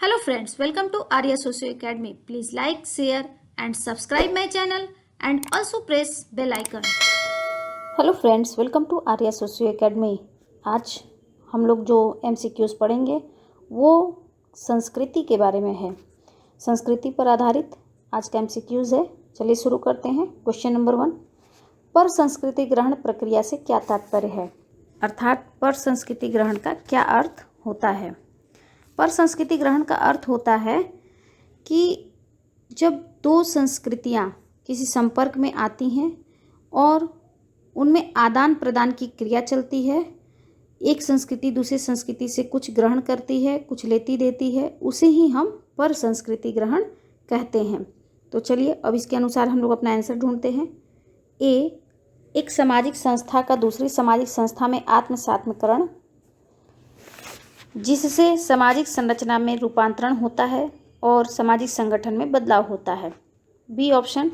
Hello friends, welcome to Arya Socio Academy. Please like, share and subscribe my channel and also press bell icon. Hello friends, welcome to Arya socio academy. आज हम लोग जो MCQs पढ़ेंगे वो संस्कृति के बारे में है। संस्कृति पर आधारित आज का एमसीक्यूज़ है। चलिए शुरू करते हैं। क्वेश्चन नंबर 1, पर संस्कृति ग्रहण प्रक्रिया से क्या तात्पर्य है, अर्थात पर संस्कृति ग्रहण का क्या अर्थ होता है। पर संस्कृति ग्रहण का अर्थ होता है कि जब दो संस्कृतियाँ किसी संपर्क में आती हैं और उनमें आदान प्रदान की क्रिया चलती है, एक संस्कृति दूसरी संस्कृति से कुछ ग्रहण करती है, कुछ लेती देती है, उसे ही हम पर संस्कृति ग्रहण कहते हैं। तो चलिए अब इसके अनुसार हम लोग अपना आंसर ढूंढते हैं। ए, एक सामाजिक संस्था का दूसरी सामाजिक संस्था में आत्मसात्मकरण, जिससे सामाजिक संरचना में रूपांतरण होता है और सामाजिक संगठन में बदलाव होता है। बी ऑप्शन,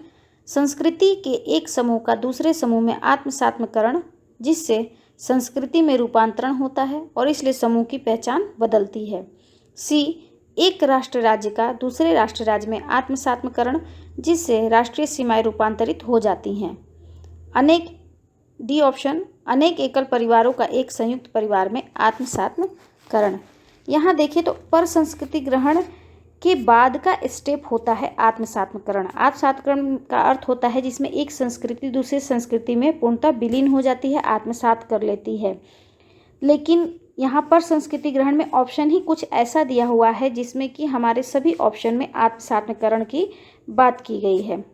संस्कृति के एक समूह का दूसरे समूह में आत्मसात्मकरण, जिससे संस्कृति में रूपांतरण होता है और इसलिए समूह की पहचान बदलती है। सी, एक राष्ट्र राज्य का दूसरे राष्ट्र राज्य में आत्मसात्मकरण, जिससे राष्ट्रीय सीमाएं रूपांतरित हो जाती हैं। डी ऑप्शन, अनेक एकल परिवारों का एक संयुक्त परिवार में आत्मसात्मकरण। यहाँ देखें तो पर संस्कृति ग्रहण के बाद का स्टेप होता है आत्मसात्मकरण। आत्मसात्मकरण का अर्थ होता है जिसमें एक संस्कृति दूसरी संस्कृति में पूर्णतः विलीन हो जाती है, आत्मसात कर लेती है। लेकिन यहाँ पर संस्कृति ग्रहण में ऑप्शन ही कुछ ऐसा दिया हुआ है जिसमें कि हमारे सभी ऑप्शन में आत्मसात्मकरण की बात की गई है।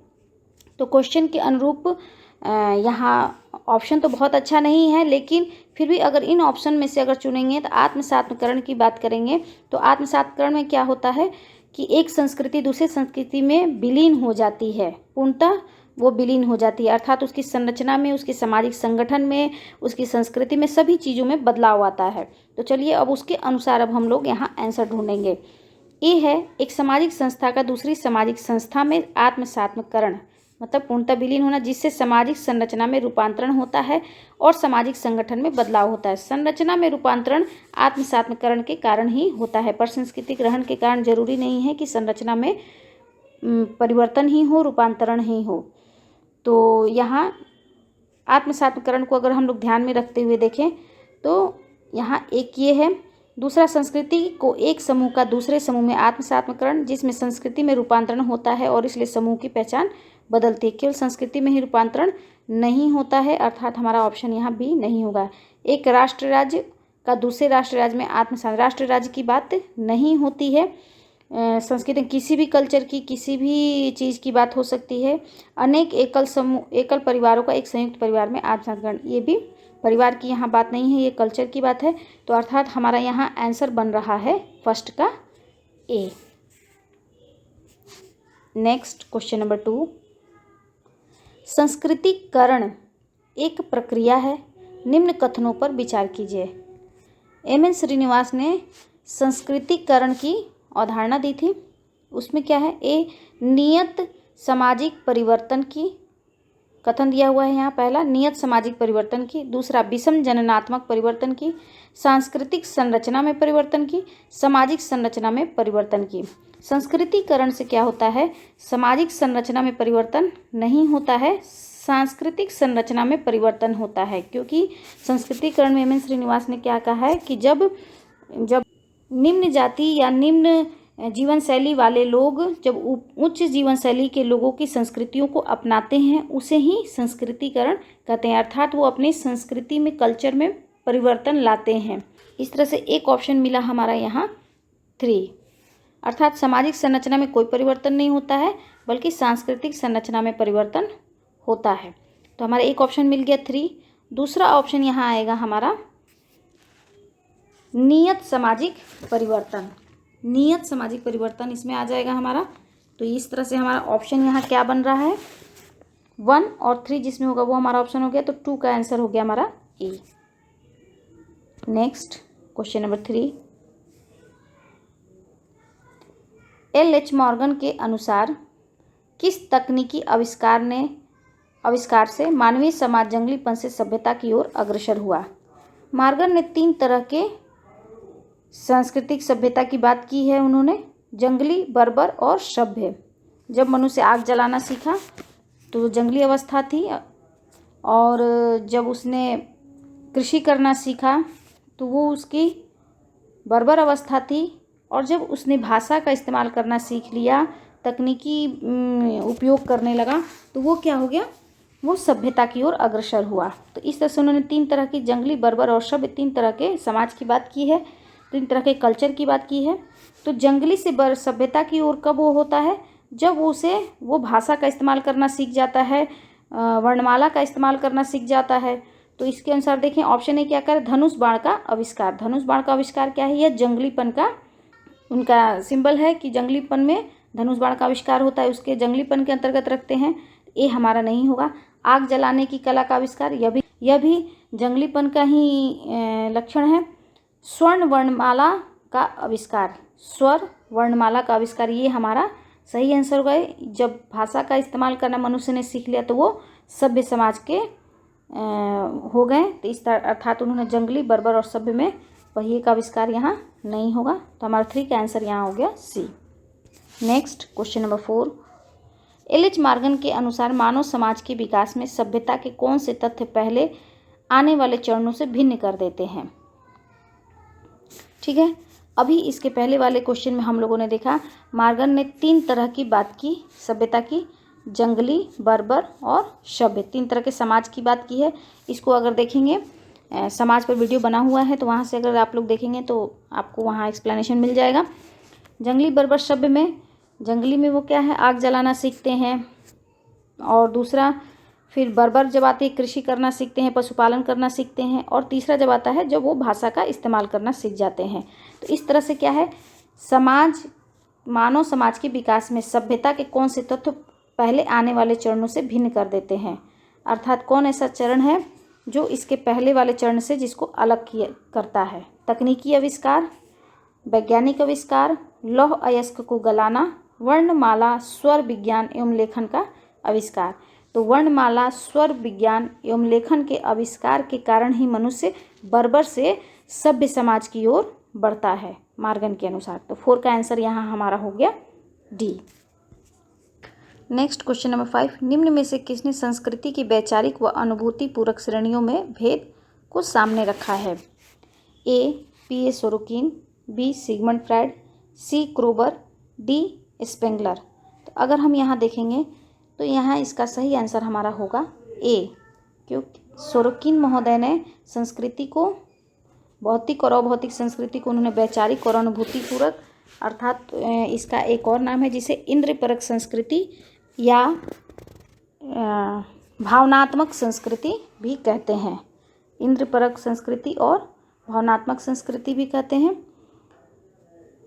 तो क्वेश्चन के अनुरूप यहाँ ऑप्शन तो बहुत अच्छा नहीं है, लेकिन फिर भी अगर इन ऑप्शन में से अगर चुनेंगे तो आत्मसात्मकरण की बात करेंगे तो आत्मसात्मकरण में क्या होता है कि एक संस्कृति दूसरी संस्कृति में विलीन हो जाती है, पूर्णतः वो विलीन हो जाती है, अर्थात उसकी संरचना में, उसके सामाजिक संगठन में, उसकी संस्कृति में, सभी चीज़ों में बदलाव आता है। तो चलिए अब उसके अनुसार अब हम लोग यहाँ आंसर ढूंढेंगे। ए है, एक सामाजिक संस्था का दूसरी सामाजिक संस्था में आत्मसात्मकरण, मतलब पूर्णतः विलीन होना, जिससे सामाजिक संरचना में रूपांतरण होता है और सामाजिक संगठन में बदलाव होता है। संरचना में रूपांतरण आत्मसात्मकरण के कारण ही होता है, पर संस्कृति ग्रहण के कारण जरूरी नहीं है कि संरचना में परिवर्तन ही हो, रूपांतरण ही हो। तो यहाँ आत्मसात्मकरण को अगर हम लोग ध्यान में रखते हुए देखें तो यहाँ एक ये है, दूसरा संस्कृति को एक समूह का दूसरे समूह में आत्मसात्मकरण, जिसमें संस्कृति में रूपांतरण होता है और इसलिए समूह की पहचान बदलती है। केवल संस्कृति में ही रूपांतरण नहीं होता है, अर्थात हमारा ऑप्शन यहाँ भी नहीं होगा। एक राष्ट्र राज्य का दूसरे राष्ट्र राज्य में आत्मसात, राष्ट्र राज्य की बात नहीं होती है। संस्कृति किसी भी कल्चर की किसी भी चीज़ की बात हो सकती है। अनेक एकल परिवारों का एक संयुक्त परिवार में आत्मसात्मकरण, ये भी परिवार की यहाँ बात नहीं है, ये कल्चर की बात है। तो अर्थात हमारा यहाँ आंसर बन रहा है फर्स्ट का ए। नेक्स्ट क्वेश्चन नंबर 2, संस्कृतिकरण एक प्रक्रिया है, निम्न कथनों पर विचार कीजिए। एम.एन. श्रीनिवास ने संस्कृतिकरण की अवधारणा दी थी। उसमें क्या है, ए, नियत सामाजिक परिवर्तन की कथन दिया हुआ है यहाँ, पहला नियत सामाजिक परिवर्तन की, दूसरा विषम जननात्मक परिवर्तन की, सांस्कृतिक संरचना में परिवर्तन की, सामाजिक संरचना में परिवर्तन की। संस्कृतिकरण से क्या होता है, सामाजिक संरचना में परिवर्तन नहीं होता है, सांस्कृतिक संरचना में परिवर्तन होता है। क्योंकि संस्कृतिकरण में एम.एन. श्रीनिवास ने क्या कहा है कि जब निम्न जाति या निम्न जीवन शैली वाले लोग जब उच्च जीवन शैली के लोगों की संस्कृतियों को अपनाते हैं, उसे ही संस्कृतिकरण कहते हैं, अर्थात वो अपनी संस्कृति में, कल्चर में परिवर्तन लाते हैं। इस तरह से एक ऑप्शन मिला हमारा यहाँ 3, अर्थात सामाजिक संरचना में कोई परिवर्तन नहीं होता है बल्कि सांस्कृतिक संरचना में परिवर्तन होता है। तो हमारा एक ऑप्शन मिल गया 3। दूसरा ऑप्शन यहाँ आएगा हमारा नियत सामाजिक परिवर्तन, नियत सामाजिक परिवर्तन इसमें आ जाएगा हमारा। तो इस तरह से हमारा ऑप्शन यहाँ क्या बन रहा है, 1 और 3 जिसमें होगा वो हमारा ऑप्शन हो गया। तो 2 का आंसर हो गया हमारा A. Next question number 3, L H. Morgan के अनुसार किस तकनीकी आविष्कार से मानवीय समाज जंगलीपन से सभ्यता की ओर अग्रसर हुआ। मॉर्गन ने 3 तरह के सांस्कृतिक सभ्यता की बात की है उन्होंने, जंगली, बर्बर और सभ्य। जब मनुष्य आग जलाना सीखा तो जंगली अवस्था थी, और जब उसने कृषि करना सीखा तो वो उसकी बर्बर अवस्था थी, और जब उसने भाषा का इस्तेमाल करना सीख लिया, तकनीकी उपयोग करने लगा, तो वो क्या हो गया, वो सभ्यता की ओर अग्रसर हुआ। तो इस तरह से उन्होंने 3 तरह की, जंगली, बर्बर और सभ्य, 3 तरह के समाज की बात की है, 3 तरह के कल्चर की बात की है। तो जंगली से सभ्यता की ओर कब वो होता है, जब वो भाषा का इस्तेमाल करना सीख जाता है, वर्णमाला का इस्तेमाल करना सीख जाता है। तो इसके अनुसार देखें, ऑप्शन ए क्या करे, धनुष बाण का आविष्कार। धनुष बाण का आविष्कार क्या है, यह जंगलीपन का उनका सिंबल है कि जंगलीपन में धनुष बाण का आविष्कार होता है, उसके जंगलीपन के अंतर्गत रखते हैं। ये हमारा नहीं होगा। आग जलाने की कला का आविष्कार, यह भी जंगलीपन का ही लक्षण है। स्वर्ण वर्णमाला का आविष्कार, स्वर वर्णमाला का आविष्कार, ये हमारा सही आंसर होगा। जब भाषा का इस्तेमाल करना मनुष्य ने सीख लिया तो वो सभ्य समाज के हो गए। तो इस तरह अर्थात उन्होंने जंगली, बर्बर और सभ्य में पहिए का आविष्कार यहाँ नहीं होगा। तो हमारा 3 का आंसर यहाँ हो गया C. Next question number 4, L H Morgan के अनुसार मानव समाज के विकास में सभ्यता के कौन से तथ्य पहले आने वाले चरणों से भिन्न कर देते हैं। ठीक है, अभी इसके पहले वाले क्वेश्चन में हम लोगों ने देखा मॉर्गन ने 3 तरह की बात की सभ्यता की, जंगली, बर्बर और सभ्य, 3 तरह के समाज की बात की है। इसको अगर देखेंगे समाज पर वीडियो बना हुआ है, तो वहाँ से अगर आप लोग देखेंगे तो आपको वहाँ एक्सप्लेनेशन मिल जाएगा। जंगली, बर्बर, सभ्य में, जंगली में वो क्या है, आग जलाना सीखते हैं, और दूसरा फिर बर्बर जब आती है कृषि करना सीखते हैं, पशुपालन करना सीखते हैं, और तीसरा जब आता है जब वो भाषा का इस्तेमाल करना सीख जाते हैं। तो इस तरह से क्या है, मानव समाज के विकास में सभ्यता के कौन से तत्व पहले आने वाले चरणों से भिन्न कर देते हैं, अर्थात कौन ऐसा चरण है जो इसके पहले वाले चरण से जिसको अलग करता है। तकनीकी आविष्कार, वैज्ञानिक आविष्कार, लौह अयस्क को गलाना, वर्णमाला, स्वर विज्ञान एवं लेखन का आविष्कार। तो वर्णमाला, स्वर विज्ञान एवं लेखन के आविष्कार के कारण ही मनुष्य बर्बर से सभ्य समाज की ओर बढ़ता है मॉर्गन के अनुसार। तो 4 का आंसर यहाँ हमारा हो गया डी। नेक्स्ट क्वेश्चन नंबर 5, निम्न में से किसने संस्कृति की वैचारिक व अनुभूति पूरक श्रेणियों में भेद को सामने रखा है। A P A Sorokin, B Sigmund Freud, C Kroeber, D Spengler. तो अगर हम यहाँ देखेंगे तो यहाँ इसका सही आंसर हमारा होगा ए, क्योंकि सोरोकिन महोदय ने संस्कृति को, भौतिक और अभौतिक संस्कृति को उन्होंने वैचारिक और अनुभूति पूरक, अर्थात इसका एक और नाम है जिसे इंद्रपरक संस्कृति या भावनात्मक संस्कृति भी कहते हैं। इंद्रपरक संस्कृति और भावनात्मक संस्कृति भी कहते हैं।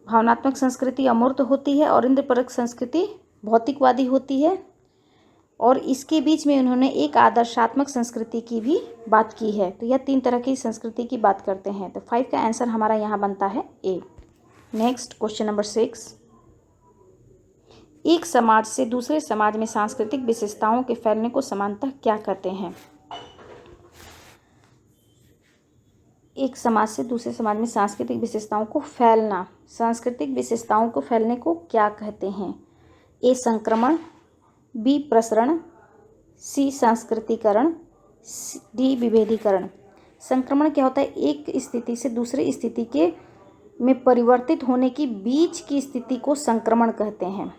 भावनात्मक संस्कृति अमूर्त होती है और इंद्रपरक संस्कृति भौतिकवादी होती है, और इसके बीच में उन्होंने एक आदर्शात्मक संस्कृति की भी बात की है। तो यह 3 तरह की संस्कृति की बात करते हैं। तो 5 का आंसर हमारा यहाँ बनता है ए। नेक्स्ट क्वेश्चन नंबर 6, एक समाज से दूसरे समाज में सांस्कृतिक विशेषताओं के फैलने को समानतः क्या कहते हैं। एक समाज से दूसरे समाज में सांस्कृतिक विशेषताओं को फैलना, सांस्कृतिक विशेषताओं को फैलने को क्या कहते हैं। ए संक्रमण, बी प्रसरण, सी सांस्कृतिकरण, डी विभेदीकरण। संक्रमण क्या होता है, एक स्थिति से दूसरी स्थिति के में परिवर्तित होने की बीच की स्थिति को संक्रमण कहते हैं।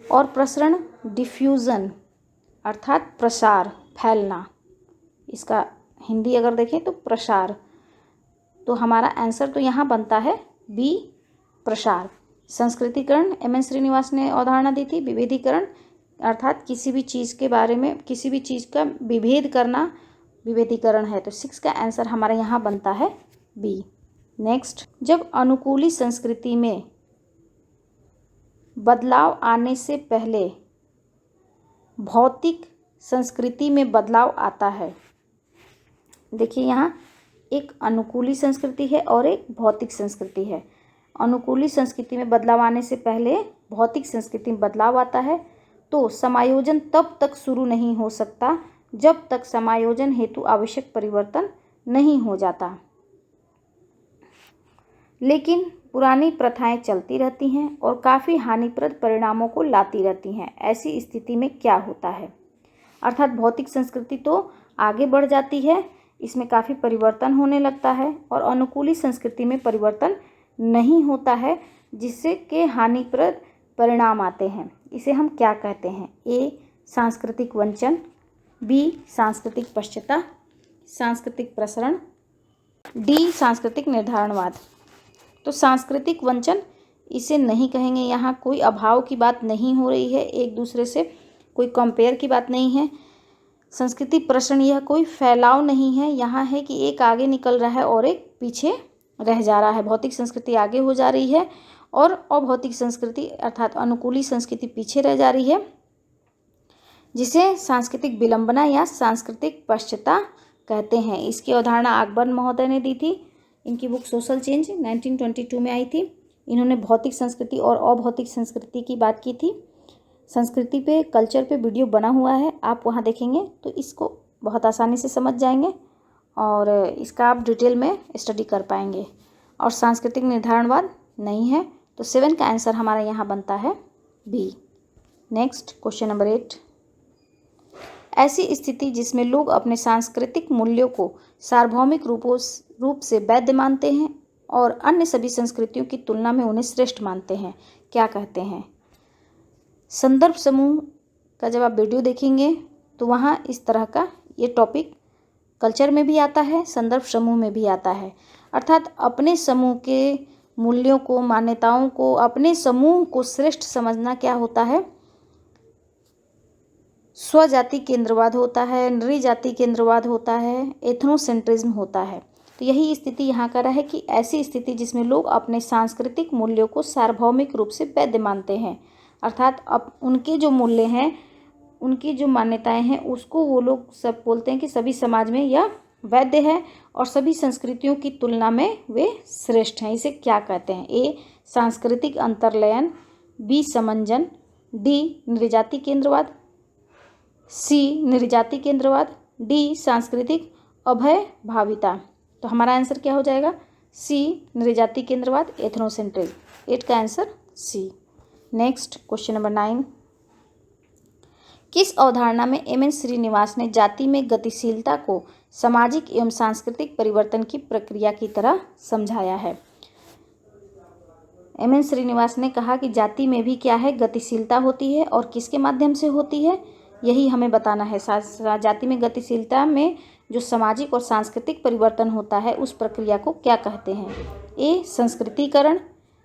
और प्रसरण डिफ्यूज़न, अर्थात प्रसार, फैलना, इसका हिंदी अगर देखें तो प्रसार। तो हमारा आंसर तो यहाँ बनता है बी प्रसार। संस्कृतिकरण एम.एन. श्रीनिवास ने अवधारणा दी थी। विभेदीकरण अर्थात किसी भी चीज़ के बारे में, किसी भी चीज़ का विभेद करना विभेदीकरण है। तो 6 का आंसर हमारा यहाँ बनता है बी। नेक्स्ट, जब अनुकूली संस्कृति में बदलाव आने से पहले भौतिक संस्कृति में बदलाव आता है। देखिए यहाँ एक अनुकूली संस्कृति है और एक भौतिक संस्कृति है। अनुकूली संस्कृति में बदलाव आने से पहले भौतिक संस्कृति में बदलाव आता है, तो समायोजन तब तक शुरू नहीं हो सकता जब तक समायोजन हेतु आवश्यक परिवर्तन नहीं हो जाता। लेकिन पुरानी प्रथाएं चलती रहती हैं और काफ़ी हानिप्रद परिणामों को लाती रहती हैं। ऐसी स्थिति में क्या होता है? अर्थात भौतिक संस्कृति तो आगे बढ़ जाती है, इसमें काफ़ी परिवर्तन होने लगता है, और अनुकूली संस्कृति में परिवर्तन नहीं होता है, जिससे कि हानिप्रद परिणाम आते हैं। इसे हम क्या कहते हैं? ए, सांस्कृतिक वंचन, बी, सांस्कृतिक पश्चाता, सांस्कृतिक प्रसरण, डी, सांस्कृतिक निर्धारणवाद। तो सांस्कृतिक वंचन इसे नहीं कहेंगे, यहाँ कोई अभाव की बात नहीं हो रही है, एक दूसरे से कोई कंपेयर की बात नहीं है। संस्कृति प्रसरण, यह कोई फैलाव नहीं है, यहाँ है कि एक आगे निकल रहा है और एक पीछे रह जा रहा है। भौतिक संस्कृति आगे हो जा रही है और अभौतिक संस्कृति अर्थात अनुकूली संस्कृति पीछे रह जा रही है, जिसे सांस्कृतिक विलंबना या सांस्कृतिक पश्चाता कहते हैं। इसकी अवधारणा अकबर महोदय ने दी थी। इनकी बुक सोशल चेंज 1922 में आई थी। इन्होंने भौतिक संस्कृति और अभौतिक संस्कृति की बात की थी। संस्कृति पे, कल्चर पे वीडियो बना हुआ है, आप वहाँ देखेंगे तो इसको बहुत आसानी से समझ जाएंगे और इसका आप डिटेल में स्टडी कर पाएंगे। और सांस्कृतिक निर्धारणवाद नहीं है, तो 7 का आंसर हमारा यहाँ बनता है बी। Next question number 8। ऐसी स्थिति जिसमें लोग अपने सांस्कृतिक मूल्यों को सार्वभौमिक रूप से वैध मानते हैं और अन्य सभी संस्कृतियों की तुलना में उन्हें श्रेष्ठ मानते हैं, क्या कहते हैं? संदर्भ समूह का जब आप वीडियो देखेंगे तो वहाँ इस तरह का ये टॉपिक कल्चर में भी आता है, संदर्भ समूह में भी आता है। अर्थात अपने समूह के मूल्यों को, मान्यताओं को, अपने समूह को श्रेष्ठ समझना क्या होता है? स्वजाति केंद्रवाद होता है, नृजाति केंद्रवाद होता है, एथनोसेंट्रिज्म होता है। तो यही स्थिति यहाँ का है कि ऐसी स्थिति जिसमें लोग अपने सांस्कृतिक मूल्यों को सार्वभौमिक रूप से वैध मानते हैं, अर्थात अब उनके जो मूल्य हैं, उनकी जो मान्यताएं हैं, उसको वो लोग सब बोलते हैं कि सभी समाज में यह वैध है और सभी संस्कृतियों की तुलना में वे श्रेष्ठ हैं। इसे क्या कहते हैं? ए, सांस्कृतिक अंतर्लयन, बी, समंजन, डी, नृजाति केंद्रवाद, सी, नृजाति केंद्रवाद, डी, सांस्कृतिक अभय भाविता। तो हमारा आंसर क्या हो जाएगा? सी, नृजाति केंद्रवाद, एथनोसेंट्रिज्म। 8 का answer C. Next question number 9। किस अवधारणा में एम.एन. श्रीनिवास ने जाति में गतिशीलता को सामाजिक एवं सांस्कृतिक परिवर्तन की प्रक्रिया की तरह समझाया है? एम.एन. श्रीनिवास ने कहा कि जाति में भी क्या है, गतिशीलता होती है और किसके माध्यम से होती है, यही हमें बताना है। जाति में गतिशीलता में जो सामाजिक और सांस्कृतिक परिवर्तन होता है उस प्रक्रिया को क्या कहते हैं? ए, संस्कृतिकरण,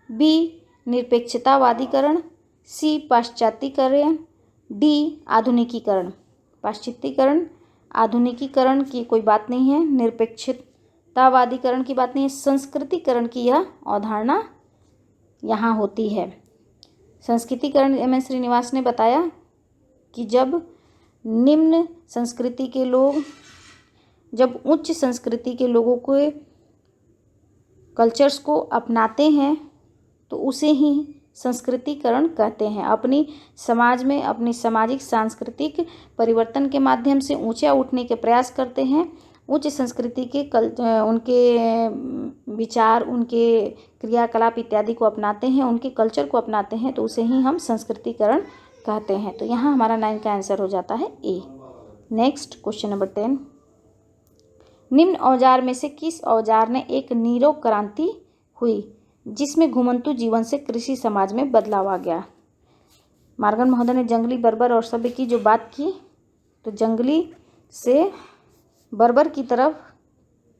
बी, निरपेक्षतावादीकरण, सी, पाश्चात्यकरण, डी, आधुनिकीकरण। पाश्चात्यकरण, आधुनिकीकरण की कोई बात नहीं है, निरपेक्षतावादीकरण की बात नहीं है, संस्कृतिकरण की यह अवधारणा यहाँ होती है। संस्कृतिकरण एम.एन. श्रीनिवास ने बताया कि जब निम्न संस्कृति के लोग, जब उच्च संस्कृति के लोगों के कल्चर्स को अपनाते हैं तो उसे ही संस्कृतिकरण कहते हैं। अपनी समाज में अपनी सामाजिक सांस्कृतिक परिवर्तन के माध्यम से ऊंचा उठने के प्रयास करते हैं, उच्च संस्कृति के उनके विचार, उनके क्रियाकलाप इत्यादि को अपनाते हैं, उनके कल्चर को अपनाते हैं, तो उसे ही हम संस्कृतिकरण कहते हैं। तो यहाँ हमारा 9 का आंसर हो जाता है ए। Next question number 10। निम्न औजार में से किस औजार ने एक नीरव क्रांति हुई जिसमें घुमंतु जीवन से कृषि समाज में बदलाव आ गया? मार्गन महोदय ने जंगली बर्बर और सभ्य की जो बात की, तो जंगली से बर्बर की तरफ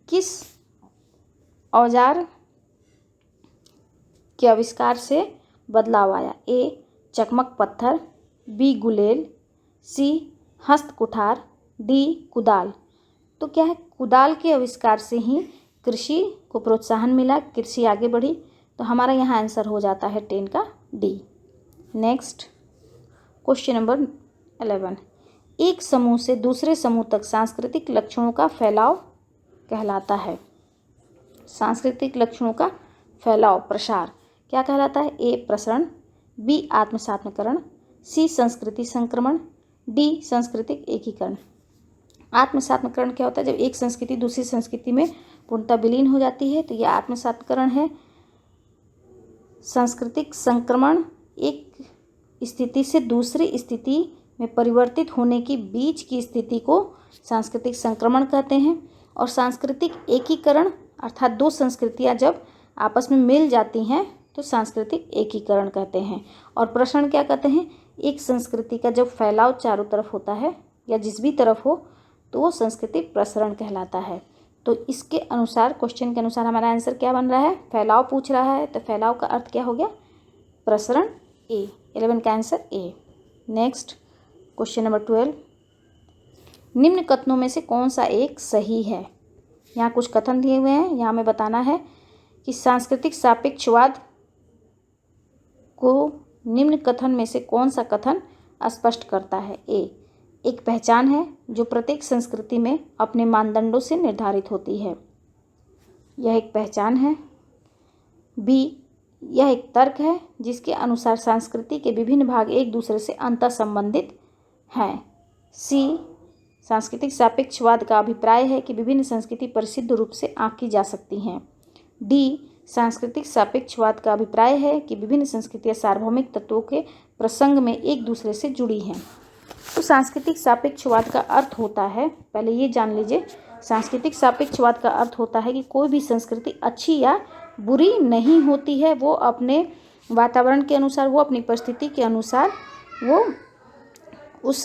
किस औजार के आविष्कार से बदलाव आया? ए, चकमक पत्थर, बी, गुलेल, सी, हस्त कुठार, डी, कुदाल। तो क्या है, कुदाल के आविष्कार से ही कृषि को प्रोत्साहन मिला, कृषि आगे बढ़ी। तो हमारा यहाँ आंसर हो जाता है 10 का डी। Next question number 11। एक समूह से दूसरे समूह तक सांस्कृतिक लक्षणों का फैलाव कहलाता है। सांस्कृतिक लक्षणों का फैलाव, प्रसार क्या कहलाता है? ए, प्रसरण, बी, आत्मसात्मकरण, सी, संस्कृति संक्रमण, डी, सांस्कृतिक एकीकरण। आत्मसात्मकरण क्या होता है? जब एक संस्कृति दूसरी संस्कृति में पूर्णतः विलीन हो जाती है तो यह आत्मसात्मकरण है। सांस्कृतिक संक्रमण एक स्थिति से दूसरी स्थिति में परिवर्तित होने की बीच की स्थिति को सांस्कृतिक संक्रमण कहते हैं। और सांस्कृतिक एकीकरण अर्थात दो संस्कृतियां जब आपस में मिल जाती हैं तो सांस्कृतिक एकीकरण कहते हैं। और प्रसरण क्या कहते हैं? एक संस्कृति का जब फैलाव चारों तरफ होता है या जिस भी तरफ हो तो वो सांस्कृतिक प्रसरण कहलाता है। तो इसके अनुसार, क्वेश्चन के अनुसार हमारा आंसर क्या बन रहा है? फैलाव पूछ रहा है तो फैलाव का अर्थ क्या हो गया? प्रसरण। ए, 11 का answer A. Next question number 12, निम्न कथनों में से कौन सा एक सही है? यहाँ कुछ कथन दिए हुए हैं, यहाँ हमें बताना है कि सांस्कृतिक सापेक्षवाद को निम्न कथन में से कौन सा कथन स्पष्ट करता है? ए, एक पहचान है जो प्रत्येक संस्कृति में अपने मानदंडों से निर्धारित होती है, यह एक पहचान है। बी, यह एक तर्क है जिसके अनुसार संस्कृति के विभिन्न भाग एक दूसरे से अंतः संबंधित हैं। सी, सांस्कृतिक सापेक्षवाद का अभिप्राय है कि विभिन्न संस्कृति परिसिद्ध रूप से आंकी जा सकती हैं। डी, सांस्कृतिक सापेक्षवाद का अभिप्राय है कि विभिन्न संस्कृतियां सार्वभौमिक तत्वों के प्रसंग में एक दूसरे से जुड़ी हैं। तो सांस्कृतिक सापेक्षवाद का अर्थ होता है, पहले ये जान लीजिए, सांस्कृतिक सापेक्षवाद का अर्थ होता है कि कोई भी संस्कृति अच्छी या बुरी नहीं होती है, वो अपने वातावरण के अनुसार, वो अपनी परिस्थिति के अनुसार, वो उस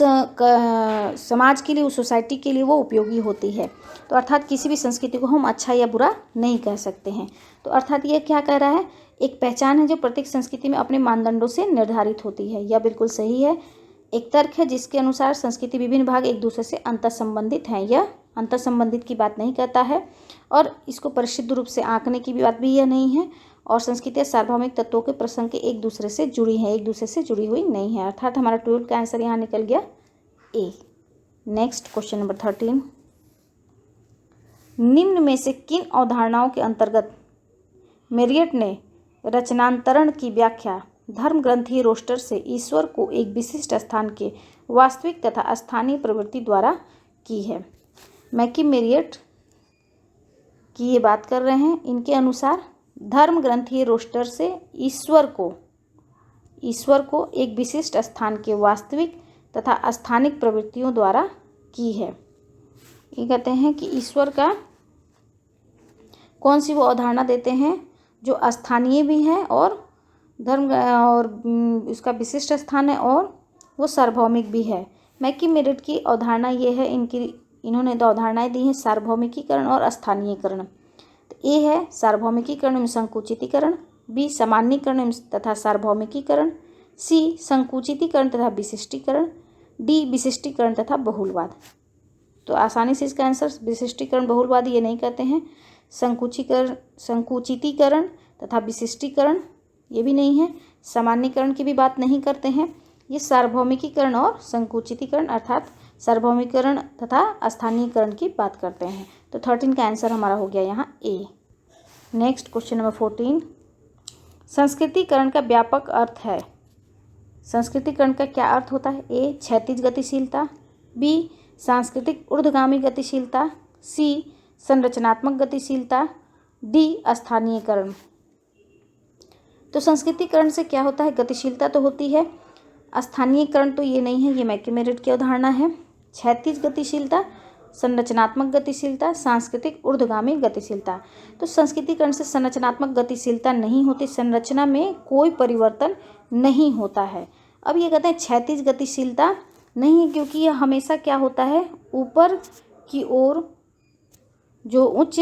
समाज के लिए, उस सोसाइटी के लिए वो उपयोगी होती है। तो अर्थात किसी भी संस्कृति को हम अच्छा या बुरा नहीं कह सकते हैं। तो अर्थात ये क्या कह रहा है? एक पहचान है जो प्रत्येक संस्कृति में अपने मानदंडों से निर्धारित होती है, यह बिल्कुल सही है। एक तर्क है जिसके अनुसार संस्कृति विभिन्न भाग एक दूसरे से अंतः संबंधित हैं, यह अंतः संबंधित की बात नहीं कहता है। और इसको परिशुद्ध रूप से आंकने की भी बात भी यह नहीं है। और संस्कृतियाँ सार्वभौमिक तत्वों के प्रसंग के एक दूसरे से जुड़ी हैं, एक दूसरे से जुड़ी हुई नहीं है। अर्थात हमारा 12 का आंसर यहाँ निकल गया ए। नेक्स्ट क्वेश्चन नंबर 13, निम्न में से किन अवधारणाओं के अंतर्गत मेरियट ने रचनांतरण की व्याख्या धर्म ग्रंथीय रोस्टर से ईश्वर को एक विशिष्ट स्थान के वास्तविक तथा स्थानीय प्रवृत्ति द्वारा की है? मैकी मेरियट की ये बात कर रहे हैं। इनके अनुसार धर्म ग्रंथीय रोस्टर से ईश्वर को एक विशिष्ट स्थान के वास्तविक तथा स्थानिक प्रवृत्तियों द्वारा की है। ये कहते हैं कि ईश्वर का कौन सी वो अवधारणा देते हैं जो स्थानीय भी है और धर्म और उसका विशिष्ट स्थान है और वो सार्वभौमिक भी है। मैकी मेरिट की अवधारणा ये है, इन्होंने दो अवधारणाएं दी हैं, सार्वभौमिकीकरण और स्थानीयकरण। तो ए है सार्वभौमिकीकरण एवं संकुचितीकरण, बी सामान्यीकरण तथा सार्वभौमिकीकरण, सी संकुचितीकरण तथा विशिष्टीकरण, डी विशिष्टीकरण तथा बहुलवाद। तो आसानी से इसका आंसर विशिष्टीकरण बहुलवाद ये नहीं कहते हैं। संकुचितीकरण तथा विशिष्टीकरण ये भी नहीं है। सामान्यीकरण की भी बात नहीं करते हैं। ये सार्वभौमिकीकरण और संकुचितीकरण अर्थात सार्वभौमिकरण तथा स्थानीयकरण की बात करते हैं। तो 13 का आंसर हमारा हो गया यहाँ ए। नेक्स्ट क्वेश्चन नंबर 14, संस्कृतिकरण का व्यापक अर्थ है। संस्कृतिकरण का क्या अर्थ होता है? ए क्षैतिज गतिशीलता, बी सांस्कृतिक ऊर्ध्वगामी गतिशीलता, सी संरचनात्मक गतिशीलता, डी स्थानीयकरण। तो संस्कृतिकरण से क्या होता है? गतिशीलता तो होती है, स्थानीयकरण तो ये नहीं है, ये मैकी मेरिट की अवधारणा है। क्षैतिज गतिशीलता, संरचनात्मक गतिशीलता, सांस्कृतिक ऊर्ध्वगामी गतिशीलता। तो संस्कृतिकरण से संरचनात्मक गतिशीलता नहीं होती, संरचना में कोई परिवर्तन नहीं होता है। अब ये कहते हैं क्षैतिज गतिशीलता नहीं है, क्योंकि यह हमेशा क्या होता है, ऊपर की ओर जो उच्च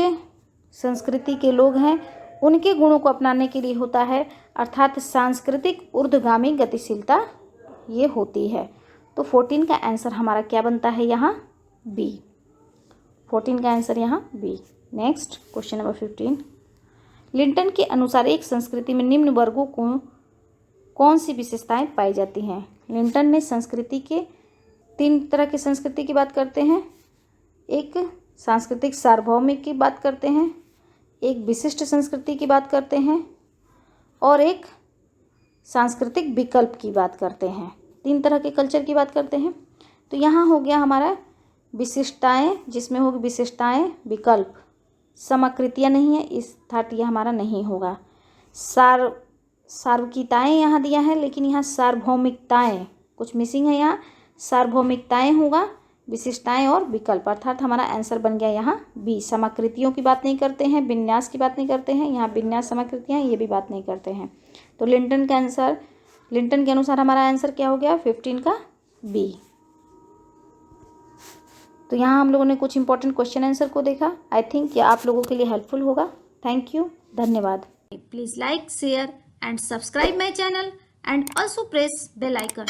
संस्कृति के लोग हैं उनके गुणों को अपनाने के लिए होता है, अर्थात सांस्कृतिक ऊर्ध्वगामी गतिशीलता ये होती है। तो 14 का आंसर हमारा क्या बनता है यहाँ? बी। 14 का आंसर यहाँ B. Next question number 15, Linton के अनुसार एक संस्कृति में निम्न वर्गों को कौन सी विशेषताएं पाई जाती हैं? लिंटन ने संस्कृति के 3 तरह की संस्कृति की बात करते हैं। एक सांस्कृतिक सार्वभौमिक की बात करते हैं, एक विशिष्ट संस्कृति की बात करते हैं और एक सांस्कृतिक विकल्प की बात करते हैं। 3 तरह के कल्चर की बात करते हैं। तो यहाँ हो गया हमारा विशिष्टताएं, जिसमें होगी विशिष्टताएं विकल्प, समाकृतियाँ नहीं है, इस 30 हमारा नहीं होगा। सार्वकिताएं यहाँ दिया है, लेकिन यहाँ सार्वभौमिकताएं कुछ मिसिंग है। यहाँ सार्वभौमिकताएं होगा, विशिष्टताएं और विकल्प, अर्थात हमारा आंसर बन गया यहाँ बी। समाकृतियों की बात नहीं करते हैं, विन्यास की बात नहीं करते हैं, यहाँ विन्यास समाकृतियाँ ये भी बात नहीं करते हैं। तो लिंटन के अनुसार हमारा आंसर क्या हो गया 15 का बी। तो यहाँ हम लोगों ने कुछ इंपॉर्टेंट क्वेश्चन आंसर को देखा। आई थिंक ये आप लोगों के लिए हेल्पफुल होगा। थैंक यू, धन्यवाद। Please like, share and subscribe my channel and also press bell icon.